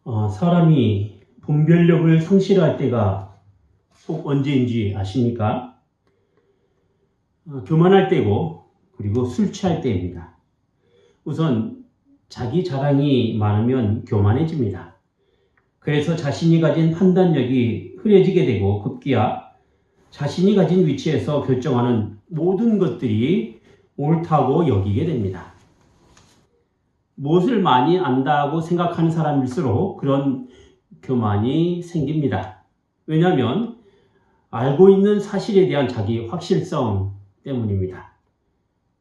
사람이 분별력을 상실할 때가 꼭 언제인지 아십니까? 교만할 때고, 그리고 술 취할 때입니다. 우선 자기 자랑이 많으면 교만해집니다. 그래서 자신이 가진 판단력이 흐려지게 되고, 급기야 자신이 가진 위치에서 결정하는 모든 것들이 옳다고 여기게 됩니다. 무엇을 많이 안다고 생각하는 사람일수록 그런 교만이 생깁니다. 왜냐하면 알고 있는 사실에 대한 자기 확실성 때문입니다.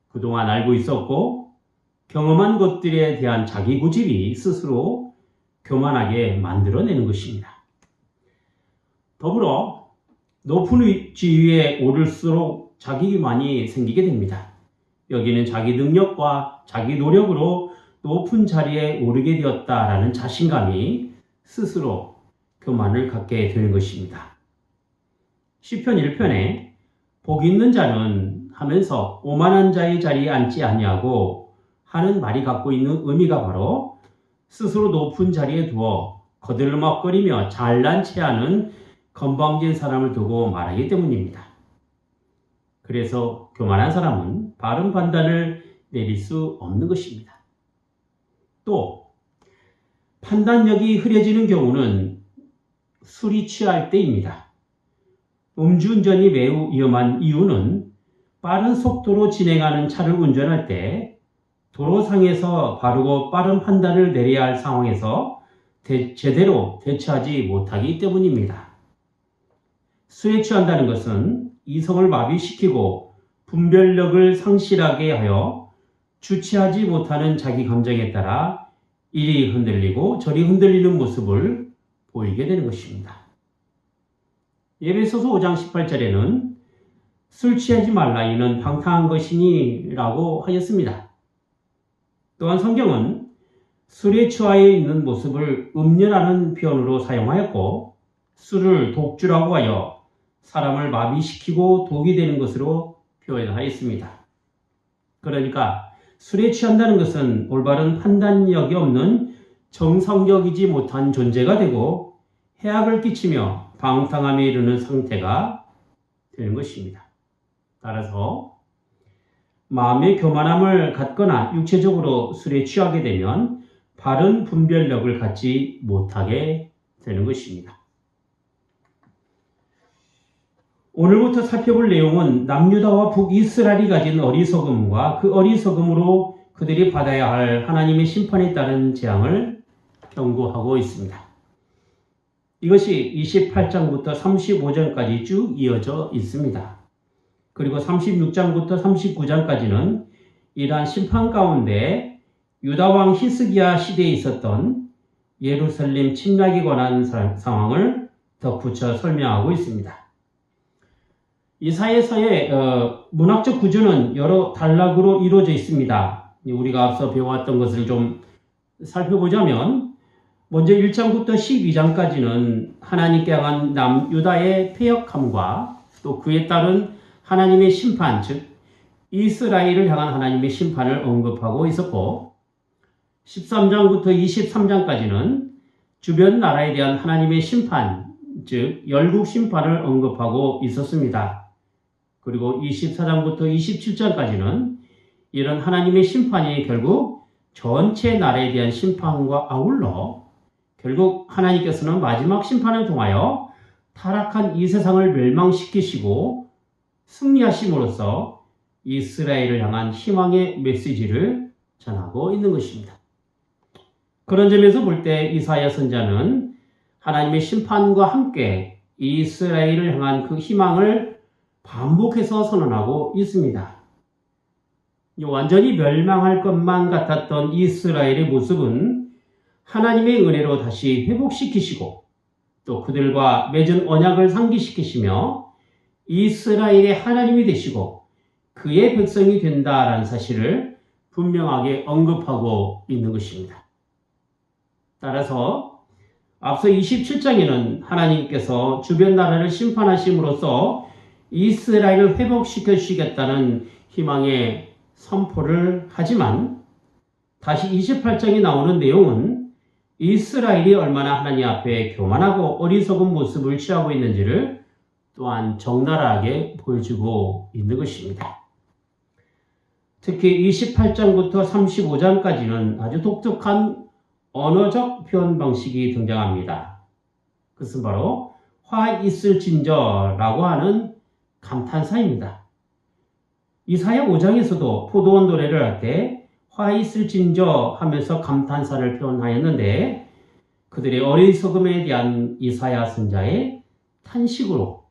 그동안 알고 있었고 경험한 것들에 대한 자기 고집이 스스로 교만하게 만들어내는 것입니다. 더불어 높은 지위에 오를수록 자기 기만이 생기게 됩니다. 여기는 자기 능력과 자기 노력으로 높은 자리에 오르게 되었다라는 자신감이 스스로 교만을 갖게 되는 것입니다. 시편 1편에 복 있는 자는 하면서 오만한 자의 자리에 앉지 아니하고 하는 말이 갖고 있는 의미가 바로 스스로 높은 자리에 두어 거들먹거리며 잘난 체하는 건방진 사람을 두고 말하기 때문입니다. 그래서 교만한 사람은 바른 판단을 내릴 수 없는 것입니다. 또 판단력이 흐려지는 경우는 술이 취할 때입니다. 음주운전이 매우 위험한 이유는 빠른 속도로 진행하는 차를 운전할 때 도로상에서 바르고 빠른 판단을 내려야 할 상황에서 제대로 대처하지 못하기 때문입니다. 술에 취한다는 것은 이성을 마비시키고 분별력을 상실하게 하여 주체하지 못하는 자기 감정에 따라 이리 흔들리고 저리 흔들리는 모습을 보이게 되는 것입니다. 에베소서 5장 18절에는 술 취하지 말라 이는 방탕한 것이니 라고 하였습니다. 또한 성경은 술에 취하여 있는 모습을 음료라는 표현으로 사용하였고 술을 독주라고 하여 사람을 마비시키고 독이 되는 것으로 표현하였습니다. 그러니까 술에 취한다는 것은 올바른 판단력이 없는 정상적이지 못한 존재가 되고 해악을 끼치며 방탕함에 이르는 상태가 되는 것입니다. 따라서 마음의 교만함을 갖거나 육체적으로 술에 취하게 되면 바른 분별력을 갖지 못하게 되는 것입니다. 오늘부터 살펴볼 내용은 남유다와 북이스라엘이 가진 어리석음과 그 어리석음으로 그들이 받아야 할 하나님의 심판에 따른 재앙을 경고하고 있습니다. 이것이 28장부터 35장까지 쭉 이어져 있습니다. 그리고 36장부터 39장까지는 이러한 심판 가운데 유다왕 히스기야 시대에 있었던 예루살렘 침략에 관한 상황을 덧붙여 설명하고 있습니다. 이사야서의 문학적 구조는 여러 단락으로 이루어져 있습니다. 우리가 앞서 배워왔던 것을 좀 살펴보자면 먼저 1장부터 12장까지는 하나님께 향한 남유다의 패역함과 또 그에 따른 하나님의 심판, 즉 이스라엘을 향한 하나님의 심판을 언급하고 있었고 13장부터 23장까지는 주변 나라에 대한 하나님의 심판, 즉 열국 심판을 언급하고 있었습니다. 그리고 24장부터 27장까지는 이런 하나님의 심판이 결국 전체 나라에 대한 심판과 아울러 결국 하나님께서는 마지막 심판을 통하여 타락한 이 세상을 멸망시키시고 승리하심으로써 이스라엘을 향한 희망의 메시지를 전하고 있는 것입니다. 그런 점에서 볼 때 이사야 선지자는 하나님의 심판과 함께 이스라엘을 향한 그 희망을 반복해서 선언하고 있습니다. 완전히 멸망할 것만 같았던 이스라엘의 모습은 하나님의 은혜로 다시 회복시키시고 또 그들과 맺은 언약을 상기시키시며 이스라엘의 하나님이 되시고 그의 백성이 된다라는 사실을 분명하게 언급하고 있는 것입니다. 따라서 앞서 27장에는 하나님께서 주변 나라를 심판하심으로써 이스라엘을 회복시켜 주시겠다는 희망의 선포를 하지만 다시 28장에 나오는 내용은 이스라엘이 얼마나 하나님 앞에 교만하고 어리석은 모습을 취하고 있는지를 또한 적나라하게 보여주고 있는 것입니다. 특히 28장부터 35장까지는 아주 독특한 언어적 표현 방식이 등장합니다. 그것은 바로 화 있을진저라고 하는 감탄사입니다. 이사야 5장에서도 포도원 노래를 할 때 화 있을진저 하면서 감탄사를 표현하였는데 그들의 어리석음에 대한 이사야 선자의 탄식으로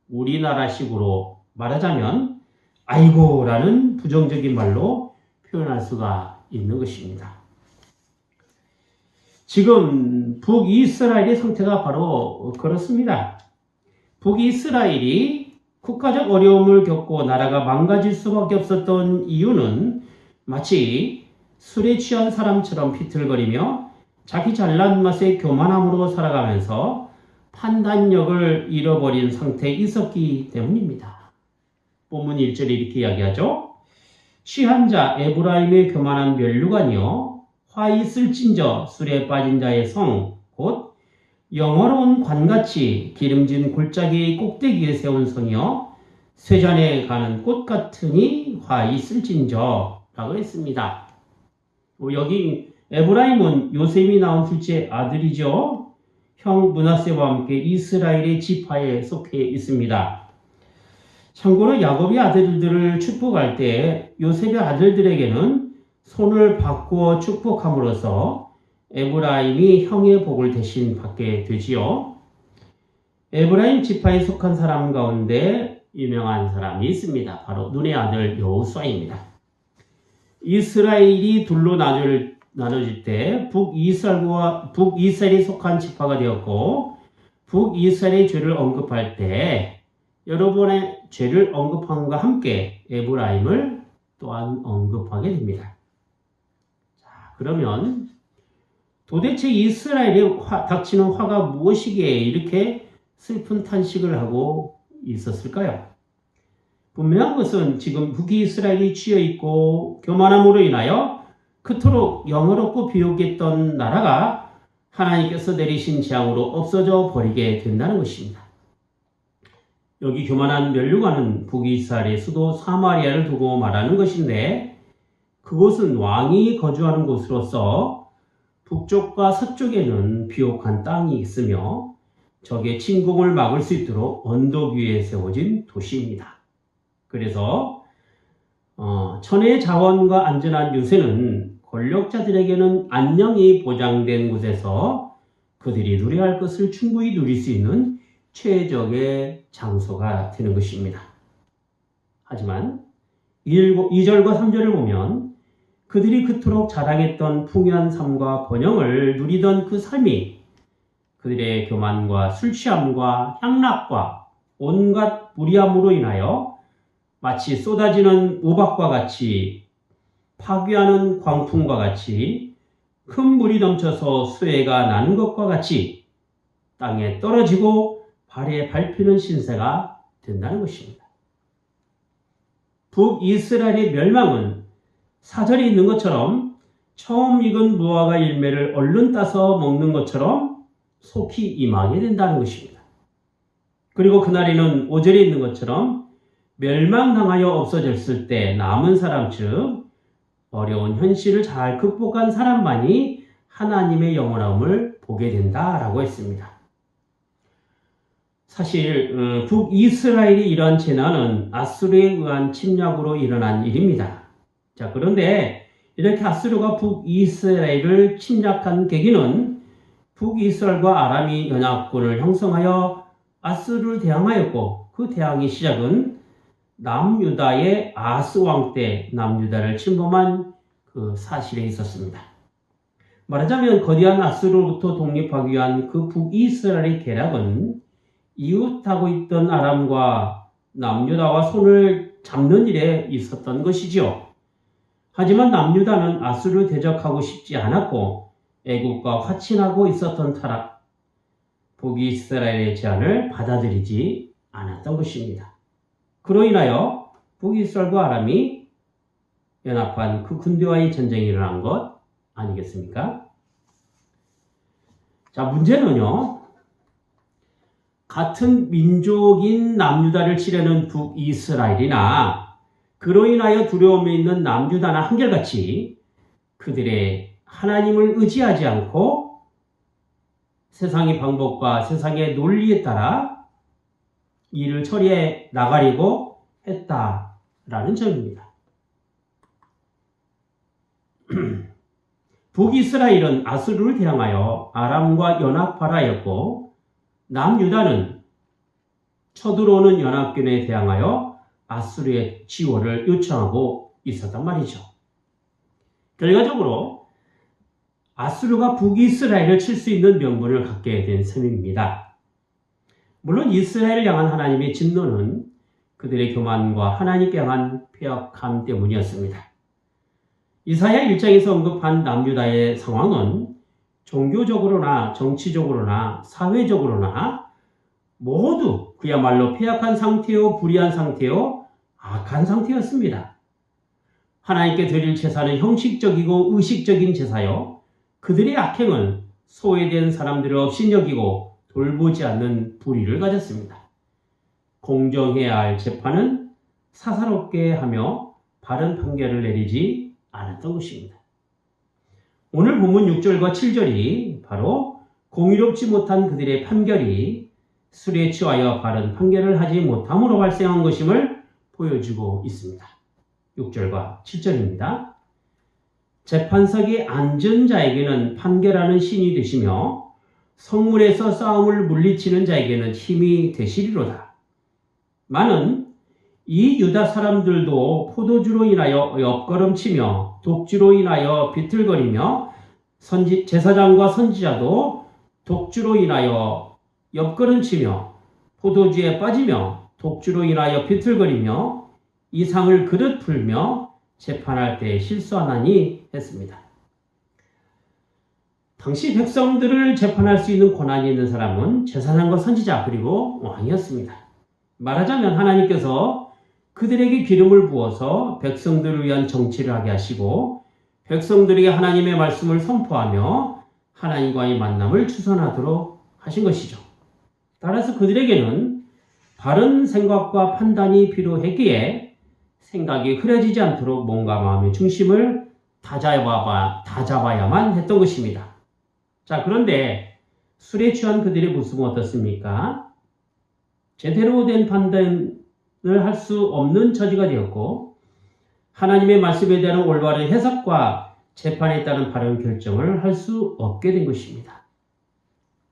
우리나라식으로 말하자면 아이고라는 부정적인 말로 표현할 수가 있는 것입니다. 지금 북이스라엘의 상태가 바로 그렇습니다. 북이스라엘이 국가적 어려움을 겪고 나라가 망가질 수밖에 없었던 이유는 마치 술에 취한 사람처럼 비틀거리며 자기 잘난 맛의 교만함으로 살아가면서 판단력을 잃어버린 상태에 있었기 때문입니다. 본문 1절에 이렇게 이야기하죠. 취한 자 에브라임의 교만한 면류관이여 화 있을진저 술에 빠진 자의 성 곧 영화로운 관같이 기름진 골짜기 꼭대기에 세운 성이여 쇠잔에 가는 꽃 같으니 화 있을진저 라고 했습니다. 여기 에브라임은 요셉이 낳은 둘째 아들이죠. 형 므낫세와 함께 이스라엘의 지파에 속해 있습니다. 참고로 야곱의 아들들을 축복할 때 요셉의 아들들에게는 손을 바꾸어 축복함으로써 에브라임이 형의 복을 대신 받게 되지요. 에브라임 지파에 속한 사람 가운데 유명한 사람이 있습니다. 바로 눈의 아들 여호수아입니다. 이스라엘이 둘로 나눠질 때 북이스라엘에 속한 지파가 되었고 북이스라엘의 죄를 언급할 때 여러분의 죄를 언급함과 함께 에브라임을 또한 언급하게 됩니다. 자, 그러면 도대체 이스라엘에 닥치는 화가 무엇이기에 이렇게 슬픈 탄식을 하고 있었을까요? 분명한 것은 지금 북이스라엘이 취해있고 교만함으로 인하여 그토록 영어롭고 비옥했던 나라가 하나님께서 내리신 재앙으로 없어져 버리게 된다는 것입니다. 여기 교만한 면류관은 북이스라엘의 수도 사마리아를 두고 말하는 것인데 그곳은 왕이 거주하는 곳으로서 북쪽과 서쪽에는 비옥한 땅이 있으며 적의 침공을 막을 수 있도록 언덕 위에 세워진 도시입니다. 그래서 천혜의 자원과 안전한 요새는 권력자들에게는 안녕이 보장된 곳에서 그들이 누려야 할 것을 충분히 누릴 수 있는 최적의 장소가 되는 것입니다. 하지만 2절과 3절을 보면 그들이 그토록 자랑했던 풍요한 삶과 번영을 누리던 그 삶이 그들의 교만과 술 취함과 향락과 온갖 무리함으로 인하여 마치 쏟아지는 우박과 같이 파괴하는 광풍과 같이 큰 물이 넘쳐서 수해가 나는 것과 같이 땅에 떨어지고 발에 밟히는 신세가 된다는 것입니다. 북이스라엘의 멸망은 사절에 있는 것처럼 처음 익은 무화과 열매를 얼른 따서 먹는 것처럼 속히 임하게 된다는 것입니다. 그리고 그날에는 5절에 있는 것처럼 멸망당하여 없어졌을 때 남은 사람 즉 어려운 현실을 잘 극복한 사람만이 하나님의 영원함을 보게 된다라고 했습니다. 사실 북이스라엘이 일어난 재난은 아수르에 의한 침략으로 일어난 일입니다. 자, 그런데 이렇게 아수르가 북이스라엘을 침략한 계기는 북이스라엘과 아람이 연합군을 형성하여 아수르를 대항하였고 그 대항의 시작은 남유다의 아스 왕 때 남유다를 침범한 그 사실에 있었습니다. 말하자면 거대한 아수르로부터 독립하기 위한 그 북이스라엘의 계략은 이웃하고 있던 아람과 남유다와 손을 잡는 일에 있었던 것이지요. 하지만 남유다는 아수르를 대적하고 싶지 않았고 애국과 화친하고 있었던 터라 북이스라엘의 제안을 받아들이지 않았던 것입니다. 그로 인하여 북이스라엘과 아람이 연합한 그 군대와의 전쟁이 일어난 것 아니겠습니까? 자, 문제는요. 같은 민족인 남유다를 치려는 북이스라엘이나 그로 인하여 두려움에 있는 남유다나 한결같이 그들의 하나님을 의지하지 않고 세상의 방법과 세상의 논리에 따라 일을 처리해 나가려고 했다라는 점입니다. 북이스라엘은 아수르를 대항하여 아람과 연합하라였고 남유다는 쳐들어오는 연합군에 대항하여 아수르의 지원을 요청하고 있었단 말이죠. 결과적으로 아수르가 북이스라엘을 칠 수 있는 명분을 갖게 된 셈입니다. 물론 이스라엘을 향한 하나님의 진노는 그들의 교만과 하나님께 향한 패역함 때문이었습니다. 이사야 1장에서 언급한 남유다의 상황은 종교적으로나 정치적으로나 사회적으로나 모두 그야말로 패역한 상태요, 불의한 상태요, 악한 상태였습니다. 하나님께 드릴 제사는 형식적이고 의식적인 제사요, 그들의 악행은 소외된 사람들을 업신여기고 돌보지 않는 불의를 가졌습니다. 공정해야 할 재판은 사사롭게 하며 바른 판결을 내리지 않았던 것입니다. 오늘 본문 6절과 7절이 바로 공의롭지 못한 그들의 판결이 술에 취하여 바른 판결을 하지 못함으로 발생한 것임을 보여주고 있습니다. 6절과 7절입니다. 재판석에 앉은 자에게는 판결하는 신이 되시며 성문에서 싸움을 물리치는 자에게는 힘이 되시리로다. 많은 이 유다 사람들도 포도주로 인하여 옆걸음치며 독주로 인하여 비틀거리며 제사장과 선지자도 독주로 인하여 옆걸음치며 포도주에 빠지며 독주로 인하여 비틀거리며 이상을 그릇 풀며 재판할 때 실수하나니 했습니다. 당시 백성들을 재판할 수 있는 권한이 있는 사람은 제사장과 선지자 그리고 왕이었습니다. 말하자면 하나님께서 그들에게 기름을 부어서 백성들을 위한 정치를 하게 하시고 백성들에게 하나님의 말씀을 선포하며 하나님과의 만남을 추선하도록 하신 것이죠. 따라서 그들에게는 바른 생각과 판단이 필요했기에 생각이 흐려지지 않도록 몸과 마음의 중심을 다잡아야만 했던 것입니다. 자, 그런데 술에 취한 그들의 모습은 어떻습니까? 제대로 된 판단을 할 수 없는 처지가 되었고 하나님의 말씀에 대한 올바른 해석과 재판에 따른 바른 결정을 할 수 없게 된 것입니다.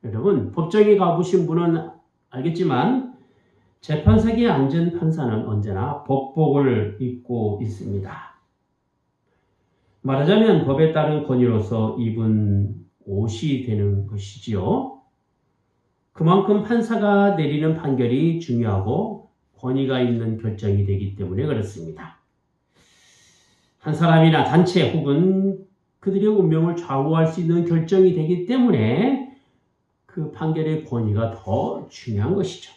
여러분, 법정에 가보신 분은 알겠지만 재판석에 앉은 판사는 언제나 법복을 입고 있습니다. 말하자면 법에 따른 권위로서 입은 옷이 되는 것이지요. 그만큼 판사가 내리는 판결이 중요하고 권위가 있는 결정이 되기 때문에 그렇습니다. 한 사람이나 단체 혹은 그들의 운명을 좌우할 수 있는 결정이 되기 때문에 그 판결의 권위가 더 중요한 것이죠.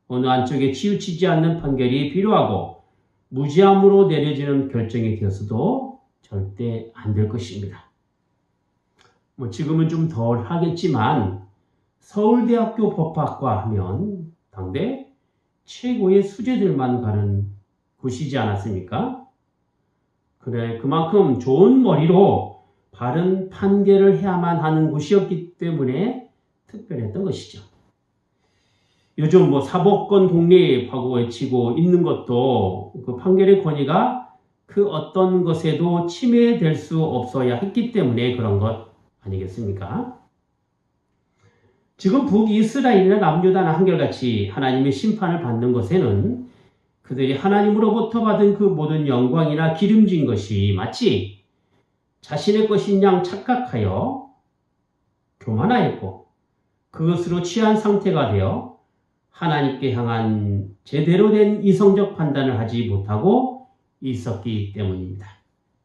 어느 한쪽에 치우치지 않는 판결이 필요하고 무지함으로 내려지는 결정이 되어서도 절대 안 될 것입니다. 지금은 좀 덜 하겠지만 서울대학교 법학과 하면 당대 최고의 수재들만 가는 곳이지 않았습니까? 그래, 그만큼 좋은 머리로 바른 판결을 해야만 하는 곳이었기 때문에 특별했던 것이죠. 요즘 사법권 독립하고 외치고 있는 것도 그 판결의 권위가 그 어떤 것에도 침해될 수 없어야 했기 때문에 그런 것 아니겠습니까? 지금 북이스라엘이나 남유다나 한결같이 하나님의 심판을 받는 것에는 그들이 하나님으로부터 받은 그 모든 영광이나 기름진 것이 마치 자신의 것인 양 착각하여 교만하였고 그것으로 취한 상태가 되어 하나님께 향한 제대로 된 이성적 판단을 하지 못하고 있었기 때문입니다.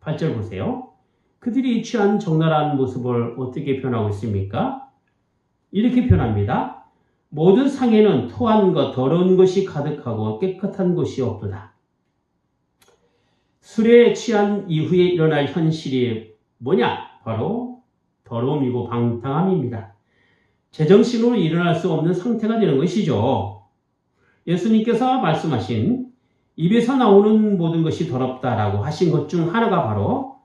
8절 보세요. 그들이 취한 적나라한 모습을 어떻게 표현하고 있습니까? 이렇게 표현합니다. 모든 상에는 토한 것, 더러운 것이 가득하고 깨끗한 것이 없도다. 술에 취한 이후에 일어날 현실이 뭐냐? 바로 더러움이고 방탕함입니다. 제정신으로 일어날 수 없는 상태가 되는 것이죠. 예수님께서 말씀하신 입에서 나오는 모든 것이 더럽다라고 하신 것 중 하나가 바로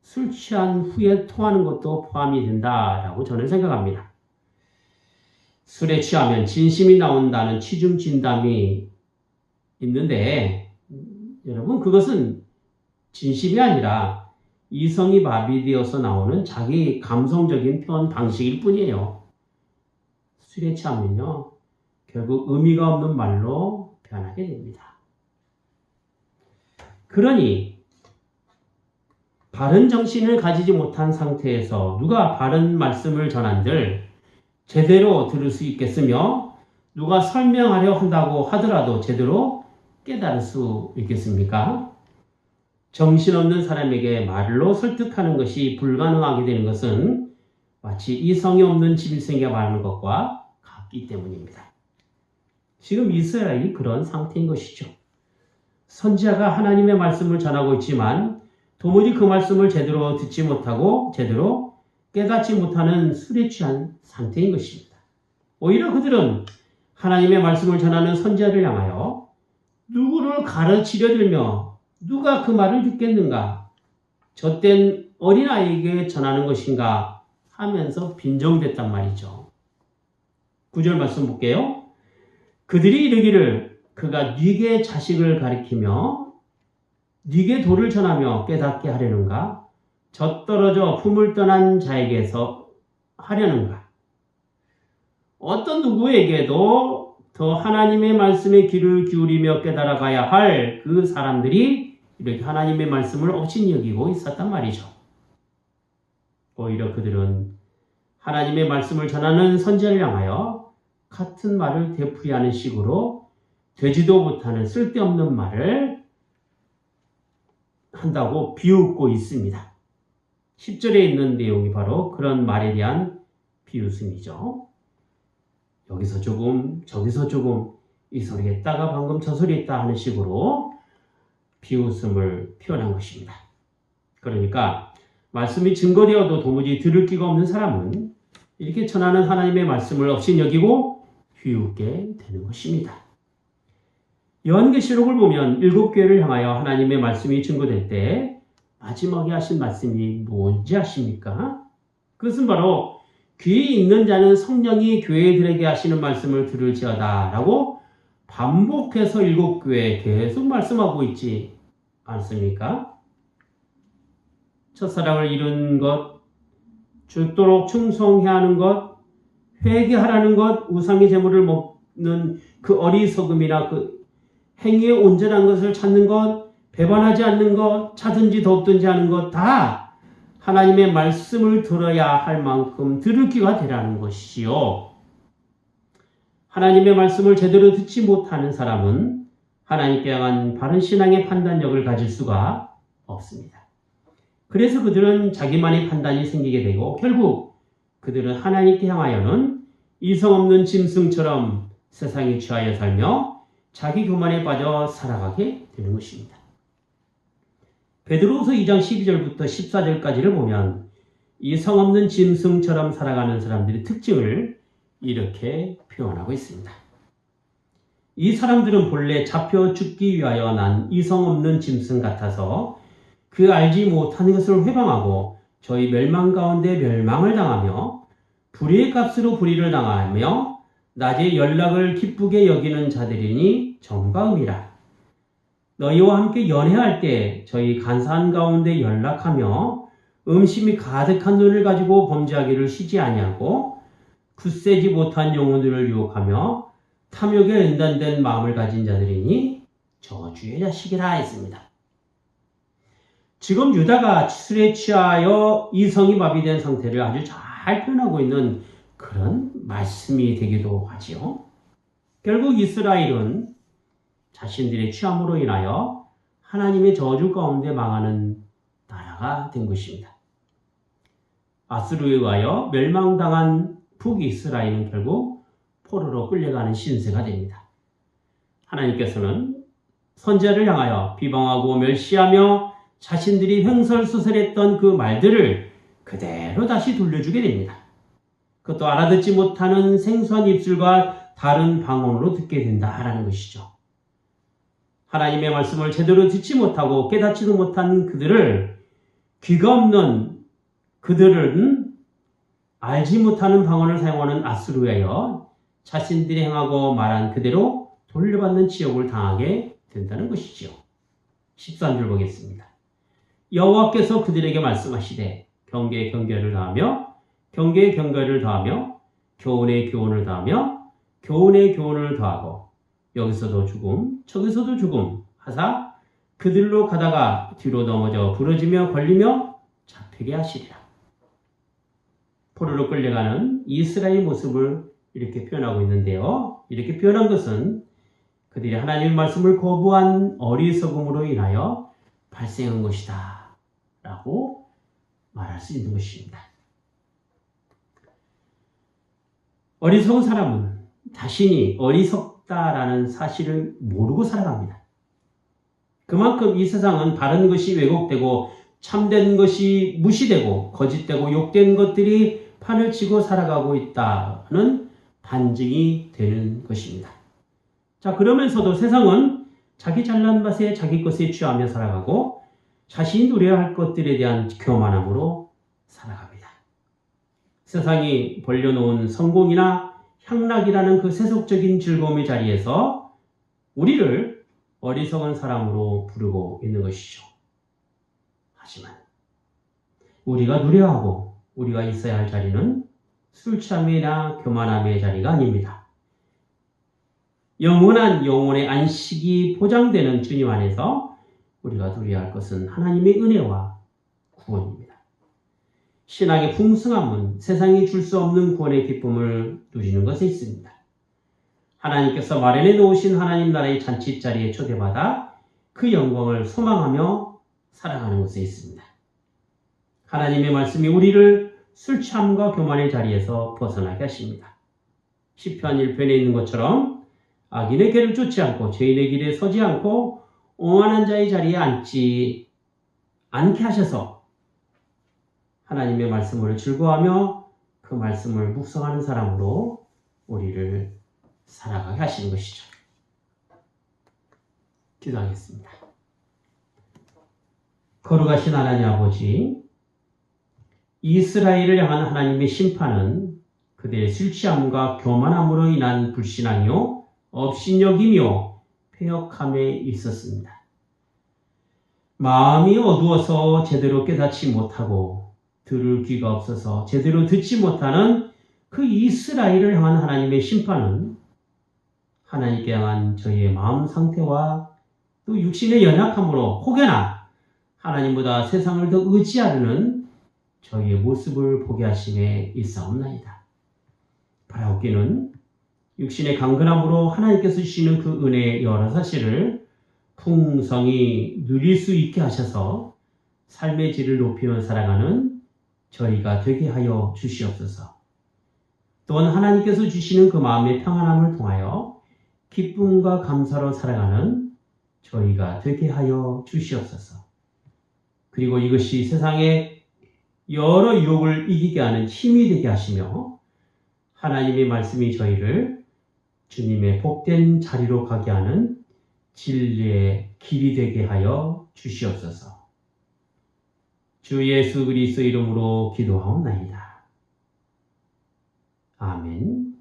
술 취한 후에 토하는 것도 포함이 된다라고 저는 생각합니다. 술에 취하면 진심이 나온다는 취중 진담이 있는데 여러분 그것은 진심이 아니라 이성이 마비되어서 나오는 자기 감성적인 표현 방식일 뿐이에요. 술에 취하면요 결국 의미가 없는 말로 변하게 됩니다. 그러니 바른 정신을 가지지 못한 상태에서 누가 바른 말씀을 전한들 제대로 들을 수 있겠으며 누가 설명하려 한다고 하더라도 제대로 깨달을 수 있겠습니까? 정신없는 사람에게 말로 설득하는 것이 불가능하게 되는 것은 마치 이성이 없는 짐승에게 말하는 것과 같기 때문입니다. 지금 이스라엘이 그런 상태인 것이죠. 선지자가 하나님의 말씀을 전하고 있지만 도무지 그 말씀을 제대로 듣지 못하고 제대로 깨닫지 못하는 술에 취한 상태인 것입니다. 오히려 그들은 하나님의 말씀을 전하는 선지자를 향하여 누구를 가르치려 들며 누가 그 말을 듣겠는가? 젖된 어린아이에게 전하는 것인가? 하면서 빈정댔단 말이죠. 9절 말씀 볼게요. 그들이 이르기를 그가 네게 자식을 가리키며 네게 도를 전하며 깨닫게 하려는가? 젖떨어져 품을 떠난 자에게서 하려는가? 어떤 누구에게도 더 하나님의 말씀에 귀를 기울이며 깨달아가야 할 그 사람들이 이렇게 하나님의 말씀을 업신여기고 있었단 말이죠. 오히려 그들은 하나님의 말씀을 전하는 선지자를 향하여 같은 말을 되풀이하는 식으로 되지도 못하는 쓸데없는 말을 한다고 비웃고 있습니다. 10절에 있는 내용이 바로 그런 말에 대한 비웃음이죠. 여기서 조금 저기서 조금 이 소리 했다가 방금 저 소리 했다 하는 식으로 비웃음을 표현한 것입니다. 그러니까 말씀이 증거되어도 도무지 들을 기가 없는 사람은 이렇게 전하는 하나님의 말씀을 업신여기고 비웃게 되는 것입니다. 요한계시록을 보면 7교회를 향하여 하나님의 말씀이 증거될 때 마지막에 하신 말씀이 뭔지 아십니까? 그것은 바로 귀 있는 자는 성령이 교회들에게 하시는 말씀을 들을지어다 라고 반복해서 7교회에 계속 말씀하고 있지 않습니까? 첫사랑을 이룬 것, 죽도록 충성해야 하는 것, 회개하라는 것, 우상의 제물을 먹는 그 어리석음이나 그 행위에 온전한 것을 찾는 것, 배반하지 않는 것, 차든지 덥든지 하는 것 다 하나님의 말씀을 들어야 할 만큼 들을 기가 되라는 것이요. 하나님의 말씀을 제대로 듣지 못하는 사람은 하나님께 향한 바른 신앙의 판단력을 가질 수가 없습니다. 그래서 그들은 자기만의 판단이 생기게 되고 결국 그들은 하나님께 향하여는 이성 없는 짐승처럼 세상에 취하여 살며 자기 교만에 빠져 살아가게 되는 것입니다. 베드로후서 2장 12절부터 14절까지를 보면 이 성없는 짐승처럼 살아가는 사람들의 특징을 이렇게 표현하고 있습니다. 이 사람들은 본래 잡혀 죽기 위하여 난 이성 없는 짐승 같아서 그 알지 못하는 것을 회방하고 저희 멸망 가운데 멸망을 당하며 불의의 값으로 불의를 당하며 낮에 연락을 기쁘게 여기는 자들이니 점과 음이라. 너희와 함께 연애할 때 저희 간사한 가운데 연락하며 음심이 가득한 눈을 가지고 범죄하기를 쉬지 아니하고 굳세지 못한 영혼들을 유혹하며 탐욕에 연단된 마음을 가진 자들이니 저주의 자식이라 했습니다. 지금 유다가 술에 취하여 이성이 마비된 상태를 아주 잘 표현하고 있는 그런 말씀이 되기도 하지요. 결국 이스라엘은 자신들의 취함으로 인하여 하나님의 저주 가운데 망하는 나라가 된 것입니다. 아수르에 의하여 멸망당한 북이스라엘은 결국 포로로 끌려가는 신세가 됩니다. 하나님께서는 선지자를 향하여 비방하고 멸시하며 자신들이 횡설수설했던 그 말들을 그대로 다시 돌려주게 됩니다. 그것도 알아듣지 못하는 생소한 입술과 다른 방언으로 듣게 된다라는 것이죠. 하나님의 말씀을 제대로 듣지 못하고 깨닫지도 못한 그들을, 귀가 없는 그들은 알지 못하는 방언을 사용하는 아수르에여 자신들이 행하고 말한 그대로 돌려받는 지옥을 당하게 된다는 것이지요. 13절 보겠습니다. 여호와께서 그들에게 말씀하시되 경계에 경계를 더하며 경계에 경계를 더하며 교훈에 교훈을 더하며 교훈에 교훈을 더하고 여기서도 죽음 저기서도 죽음 하사 그들로 가다가 뒤로 넘어져 부러지며 걸리며 잡히게 하시리라. 포로로 끌려가는 이스라엘의 모습을 이렇게 표현하고 있는데요. 이렇게 표현한 것은 그들이 하나님의 말씀을 거부한 어리석음으로 인하여 발생한 것이다 라고 말할 수 있는 것입니다. 어리석은 사람은 자신이 어리석다라는 사실을 모르고 살아갑니다. 그만큼 이 세상은 바른 것이 왜곡되고 참된 것이 무시되고 거짓되고 욕된 것들이 판을 치고 살아가고 있다는 반증이 되는 것입니다. 자, 그러면서도 세상은 자기 잘난 맛에 자기 것에 취하며 살아가고 자신이 누려야 할 것들에 대한 교만함으로 살아갑니다. 세상이 벌려놓은 성공이나 향락이라는 그 세속적인 즐거움의 자리에서 우리를 어리석은 사람으로 부르고 있는 것이죠. 하지만 우리가 누려야 하고 우리가 있어야 할 자리는 술 취함이나 교만함의 자리가 아닙니다. 영원한 영혼의 안식이 보장되는 주님 안에서 우리가 누려야 할 것은 하나님의 은혜와 구원입니다. 신앙의 풍성함은 세상이 줄 수 없는 구원의 기쁨을 누리는 것에 있습니다. 하나님께서 마련해 놓으신 하나님 나라의 잔치자리에 초대받아 그 영광을 소망하며 살아가는 것에 있습니다. 하나님의 말씀이 우리를 술 취함과 교만의 자리에서 벗어나게 하십니다. 시편 1편에 있는 것처럼 악인의 길을 쫓지 않고 죄인의 길에 서지 않고 오만한 자의 자리에 앉지 않게 하셔서 하나님의 말씀을 즐거워하며 그 말씀을 묵상하는 사람으로 우리를 살아가게 하시는 것이죠. 기도하겠습니다. 거룩하신 하나님 아버지, 이스라엘을 향한 하나님의 심판은 그들의 술 취함과 교만함으로 인한 불신앙이요 업신여기며 패역함에 있었습니다. 마음이 어두워서 제대로 깨닫지 못하고 들을 귀가 없어서 제대로 듣지 못하는 그 이스라엘을 향한 하나님의 심판은 하나님께 향한 저희의 마음 상태와 또 육신의 연약함으로 혹여나 하나님보다 세상을 더 의지하려는 저희의 모습을 보게 하심에 있사옵나이다. 바라옵기는 육신의 강건함으로 하나님께서 주시는 그 은혜의 여러 사실을 풍성히 누릴 수 있게 하셔서 삶의 질을 높이며 살아가는 저희가 되게 하여 주시옵소서. 또한 하나님께서 주시는 그 마음의 평안함을 통하여 기쁨과 감사로 살아가는 저희가 되게 하여 주시옵소서. 그리고 이것이 세상의 여러 유혹을 이기게 하는 힘이 되게 하시며 하나님의 말씀이 저희를 주님의 복된 자리로 가게 하는 진리의 길이 되게 하여 주시옵소서. 주 예수 그리스도 이름으로 기도하옵나이다. 아멘.